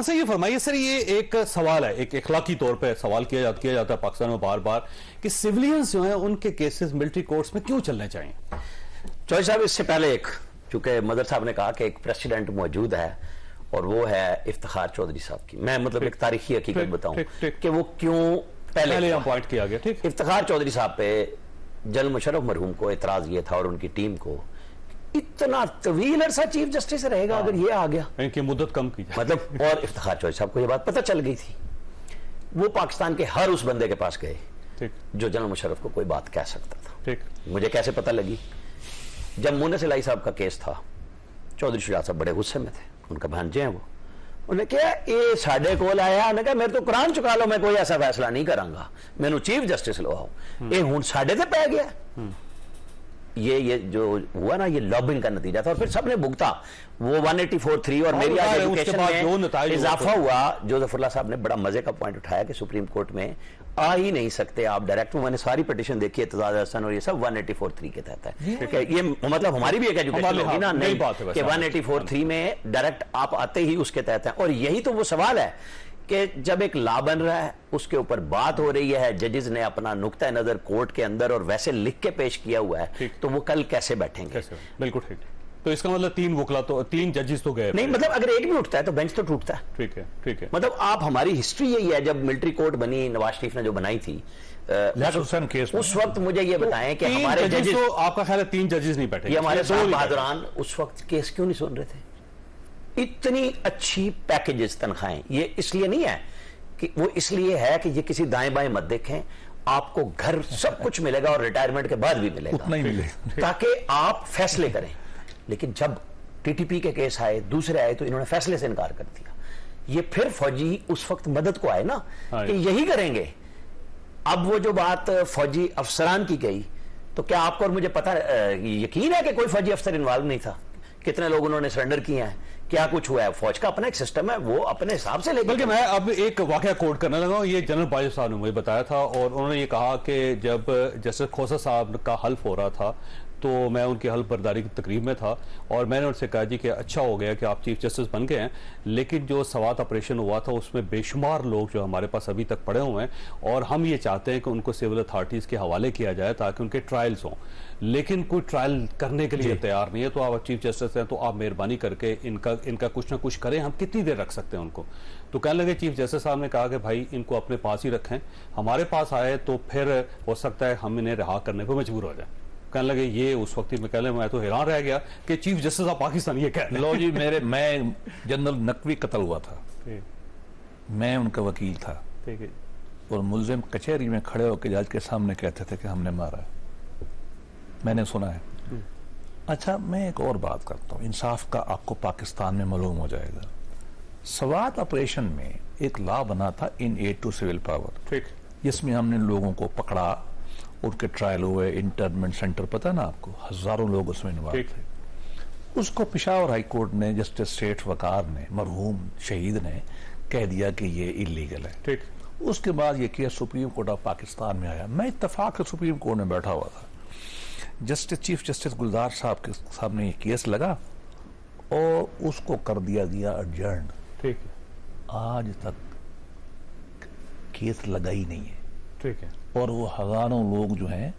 खान साहब ये फरमाइए सर, ये एक सवाल है, एक इखलाकी तौर पे सवाल किया जाता है पाकिस्तान में बार बार कि सिविलियंस जो हैं उनके केसेस मिलिट्री कोर्ट्स में क्यों चलने चाहिए? चौधरी साहब, इससे पहले चूंकि मदर साहब ने कहा कि एक प्रेसिडेंट मौजूद है और वो है इफ्तिखार चौधरी साहब की, मैं मतलब एक तारीखी हकीकत बताऊं कि वो क्यों पहले अपॉइंट किया गया। ठीक, इफ्तिखार चौधरी साहब पे जनरल मुशर्रफ मरहूम को एतराज ये था और उनकी टीम को, इतना तवील अरसा चीफ जस्टिस रहेगा अगर ये आ गया, इनकी मुद्दत कम की जाए मतलब। और इफ्तिखार चौधरी साहब को ये बात पता चल गई थी, वो पाकिस्तान के हर उस बंदे के पास गए जो जनरल मुशर्रफ को कोई बात कह सकता था। ठीक, मुझे कैसे पता लगी? जब मुन्नस इलाही साहब का केस था, चौधरी शुजात साहब बड़े गुस्से में थे, उनका भांजे हैं वो, उन्हें कहा ये साढ़े कोल आया, उन्हें कहा मेरे तो कुरान चुका लो, मैं कोई ऐसा फैसला नहीं करांगा, मैंने चीफ जस्टिस लवाओ, ये हुण साढ़े ते पै गया। ये जो हुआ ना, ये लॉबिंग का नतीजा था और फिर सबने भुगता। वो 184(3) और मेरी आज एजुकेशन में इजाफा हुआ। जोसेफुल्लाह साहब ने बड़ा मजे का पॉइंट उठाया कि सुप्रीम कोर्ट में आ ही नहीं सकते आप डायरेक्ट। मैंने सारी पिटीशन देखी है, एतजाज हसन और ये सब 184(3) के तहत है। ये मतलब हमारी भी एक एजुकेशन होगी ना, नहीं कि 184(3) में डायरेक्ट आप आते ही उसके तहत है। और यही तो वो सवाल है कि जब एक लॉ बन रहा है, उसके ऊपर बात हो रही है, जजेस ने अपना नुक्ता नजर कोर्ट के अंदर और वैसे लिख के पेश किया हुआ है, तो वो कल कैसे बैठेंगे? बिल्कुल ठीक। तो इसका मतलब 3 वकला तो 3 जजेस तो गए नहीं, मतलब अगर एक भी उठता है तो बेंच तो टूटता है। ठीक है, ठीक है। मतलब आप, हमारी हिस्ट्री यही है, जब मिलिट्री कोर्ट बनी, नवाज शरीफ ने जो बनाई थी केस, उस वक्त मुझे ये बताएं कि हमारे जजेस, तो आपका ख्याल है 3 जजेस नहीं बैठे? ये हमारे बहादुरान उस वक्त केस क्यों नहीं सुन रहे थे? इतनी अच्छी पैकेजेस तनख्वाहें, ये इसलिए नहीं है कि वो इसलिए है कि ये किसी दाएं बाएं मत देखें, आपको घर सब कुछ मिलेगा और रिटायरमेंट के बाद भी मिलेगा, उतना ही मिलेगा, ताकि आप फैसले करें। लेकिन जब टीटीपी के केस आए, दूसरे आए, तो इन्होंने फैसले से इनकार कर दिया। ये फिर फौजी उस वक्त मदद को आए ना कि यही करेंगे। अब वो जो बात फौजी अफसरान की गई, तो क्या आपको और मुझे पता यकीन है कि कोई फौजी अफसर इन्वॉल्व नहीं था? कितने लोग उन्होंने सरेंडर किए हैं, क्या कुछ हुआ है? फौज का अपना एक सिस्टम है, वो अपने हिसाब से लेके। बल्कि मैं अब एक वाकया कोट करने लगा हूं, ये जनरल बाजवा साहब ने मुझे बताया था और उन्होंने ये कहा कि जब जस्टिस खोसा साहब का हल्फ हो रहा था तो मैं उनकी हल्फ बर्दारी की तकरीब में था और मैंने उनसे कहा जी कि अच्छा हो गया कि आप चीफ जस्टिस बन गए हैं, लेकिन जो सवात ऑपरेशन हुआ था उसमें बेशुमार लोग जो हमारे पास अभी तक पड़े हुए हैं और हम ये चाहते हैं कि उनको सिविल अथॉरिटीज़ के हवाले किया जाए ताकि उनके ट्रायल्स हों, लेकिन कोई ट्रायल करने के लिए तैयार नहीं है। तो आप चीफ जस्टिस हैं तो आप मेहरबानी करके इनका कुछ ना कुछ करें, हम कितनी देर रख सकते हैं उनको? तो कहने लगे चीफ जस्टिस साहब ने कहा कि भाई इनको अपने पास ही रखें, हमारे पास आए तो फिर हो सकता है हम इन्हें रिहा करने पर मजबूर हो जाए। कहने लगे ये उस वक्त में, कहने मैं तो हैरान रह गया कि चीफ जस्टिस ऑफ पाकिस्तान ये कह लो जी, मैं जनरल नकवी कत्ल हुआ था, मैं उनका वकील था, ठीक है, और मुलजिम कचहरी में खड़े होकर जज के सामने कहते थे कि हमने मारा, मैंने सुना है। अच्छा, मैं एक और बात करता हूँ, इंसाफ का आपको पाकिस्तान में मालूम हो जाएगा। सवात ऑपरेशन में एक लॉ बना था in aid to civil power, ठीक, जिसमें हमने लोगों को पकड़ा, उनके ट्रायल हुए, इंटरमेंट सेंटर, पता है ना आपको, हजारों लोग उसमें इन्वॉल्व थे। उसको पेशावर हाई कोर्ट ने, जस्टिस सेठ वकार ने, मरहूम शहीद ने कह दिया कि ये इलीगल है, ठीक। उसके बाद ये case supreme court of Pakistan में आया। मैं इत्तेफाक से सुप्रीम कोर्ट में बैठा हुआ था, जस्टिस चीफ जस्टिस गुलजार साहब के सामने ये केस लगा और उसको कर दिया गया एडजर्न, ठीक है। आज तक केस लगा ही नहीं है, ठीक है, और वो हजारों लोग जो हैं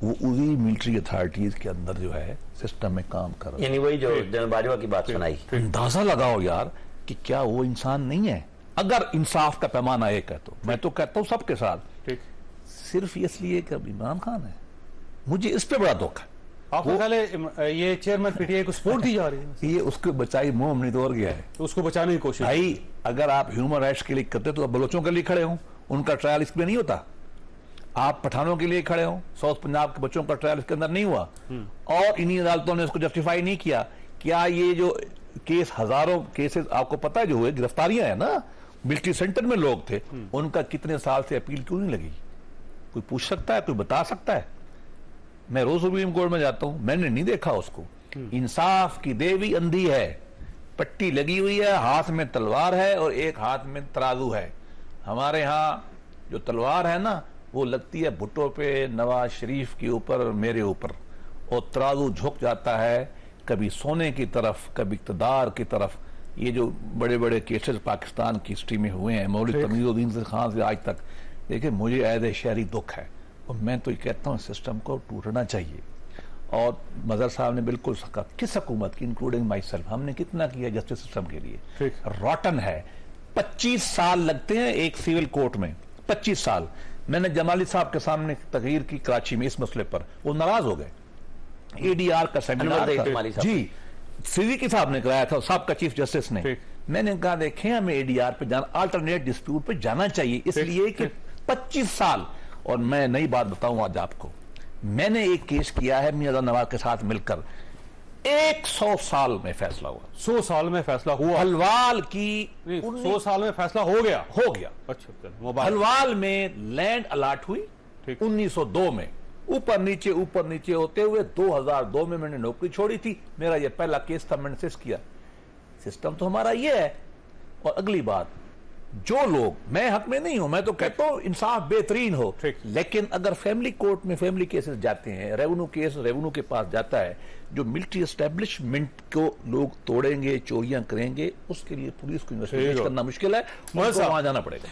वो उसी मिलिट्री अथॉरिटीज के अंदर जो है सिस्टम में काम कर रहे हैं। यानी वही जो जनरल बाजवा की बात सुनाई, अंदाजा लगाओ यार कि क्या वो इंसान नहीं है? अगर इंसाफ का पैमाना एक है तो मैं तो कहता हूँ सबके साथ, ठीक, सिर्फ इसलिए कि अब इमरान खान है, मुझे इस पे बड़ा दुख है। आपको ख्याल है ये चेयरमैन पीटीआई को सपोर्ट दी जा रही है? ये उसको बचाई मुंह हमने तोड़ गया है, तो उसको बचाने की कोशिश। भाई अगर आप ह्यूमन राइट्स के लिए करते तो बलोचों के लिए खड़े हो, उनका ट्रायल इसमें नहीं होता। आप पठानों के लिए खड़े हो, साउथ पंजाब के बच्चों का ट्रायल इसके अंदर नहीं हुआ और इन्हीं अदालतों ने उसको जस्टिफाई नहीं किया। क्या ये जो केस, हजारों केसेस आपको पता है जो हुए, गिरफ्तारियां है ना, मिलिट्री सेंटर में लोग थे, उनका कितने साल से अपील क्यों नहीं लगी? कोई पूछ सकता है, कोई बता सकता है? मैं रोज सुप्रीम कोर्ट में जाता हूं, मैंने नहीं देखा उसको। इंसाफ की देवी अंधी है, पट्टी लगी हुई है, हाथ में तलवार है और एक हाथ में तराजू है। हमारे यहाँ जो तलवार है ना वो लगती है भुट्टो पे, नवाज शरीफ के ऊपर, मेरे ऊपर, और तराजू झुक जाता है कभी सोने की तरफ, कभी इक़्तिदार की तरफ, ये जो बड़े बड़े केसेस पाकिस्तान की हिस्ट्री में हुए हैं, मौलवी तमीजुद्दीन खान से आज तक, देखिए मुझे एज ए शहरी दुख है और मैं तो ये कहता हूँ सिस्टम को टूटना चाहिए। और मजहर साहब ने बिल्कुल कहा, किस हुकूमत की, इंक्लूडिंग माई सेल्फ, हमने कितना किया जस्टिस सिस्टम के लिए? रॉटन है। 25 साल लगते हैं एक सिविल कोर्ट में, 25 साल। मैंने जमाली साहब के सामने तकरीर की कराची में इस मसले पर, वो नाराज हो गए। एडीआर का सेमिनार था जी, सिद्दीकी साहब ने कराया था, साहब का चीफ जस्टिस ने। मैंने कहा देखें हमें एडीआर पे जाना, अल्टरनेट डिस्प्यूट पे जाना चाहिए, इसलिए कि 25 साल। और मैं नई बात बताऊं आज आपको, मैंने एक केस किया है मियां नवाज के साथ मिलकर, 100 साल में फैसला हुआ। 100 साल में फैसला हुआ? हलवाल की 100 साल में फैसला हो गया? हो गया। अच्छा, हलवाल में लैंड अलॉट हुई 1902 में, ऊपर नीचे होते हुए 2002 में मैंने नौकरी छोड़ी थी। मेरा यह पहला केस था, मैंने इंसिस्ट किया। सिस्टम तो हमारा ये है। और अगली बात, जो लोग, मैं हक में नहीं हूं, मैं तो कहता हूं इंसाफ बेहतरीन हो, लेकिन अगर फैमिली कोर्ट में फैमिली केसेस जाते हैं, रेवेन्यू केस रेवेन्यू के पास जाता है, जो मिलिट्री एस्टेब्लिशमेंट को लोग तोड़ेंगे, चोरियां करेंगे, उसके लिए पुलिस को इन्वेस्टिगेट करना मुश्किल है, वहां जाना पड़ेगा।